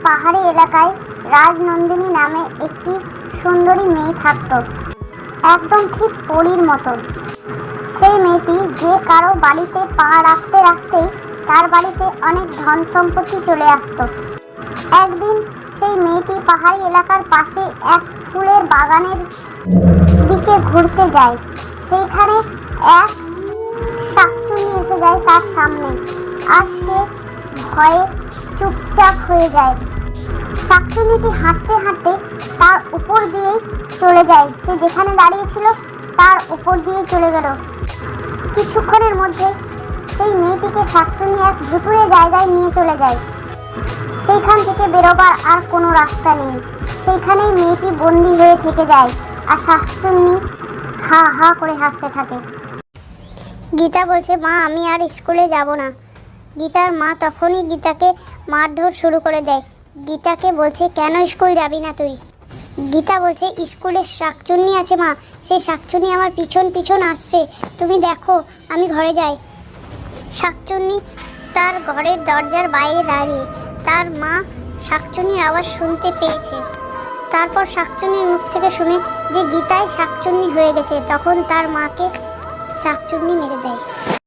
পাহাড়ি এলাকায় রাজনন্দিনী নামে একটি সুন্দরী মেয়ে থাকত, একদম ঠিক পরীর মতো। সেই মেয়েটি যে কারো বাড়িতে পা রাখতে রাখতেই তার বাড়িতে অনেক ধন সম্পত্তি চলে আসতো। একদিন সেই মেয়েটি পাহাড়ি এলাকার পাশে এক ফুলের বাগানের দিকে ঘুরতে যায়। সেইখানে এক শাকচুন্নি এসে যায় তার সামনে, আর সে ভয়ে চুপচাপ হয়ে যায়। শাকচুন্নিটি হাঁটতে হাঁটতে তার উপর দিয়েই চলে যায়। সে যেখানে দাঁড়িয়েছিল তার উপর দিয়ে চলে গেল। কিছুক্ষণের মধ্যে সেই মেয়েটিকে শাকচুন্নি এক ভুতুড়ে জায়গায় নিয়ে চলে যায়। সেইখান থেকে বেরোবার আর কোনো রাস্তা নেই। সেইখানেই মেয়েটি বন্দি হয়ে থেকে যায়, আর শাকচুন্নি হা হা করে হাসতে থাকে। গীতা বলছে, মা আমি আর স্কুলে যাব না। গীতার মা তখনই গীতাকে মারধর শুরু করে দেয়। গীতাকে বলছে, কেন স্কুল যাবি না তুই? গীতা বলছে, স্কুলে শাকচুন্নি আছে মা, সেই শাকচুন্নি আমার পিছন পিছন আসছে, তুমি দেখো, আমি ঘরে যাই। শাকচুন্নি তার ঘরের দরজার বাইরে দাঁড়িয়ে, তার মা শাকচুন্নির আওয়াজ শুনতে পেয়েছে। তারপর শাকচুন্নির মুখ থেকে শুনে যে গীতাই শাকচুন্নি হয়ে গেছে, তখন তার মাকে শাকচুন্নি মেরে দেয়।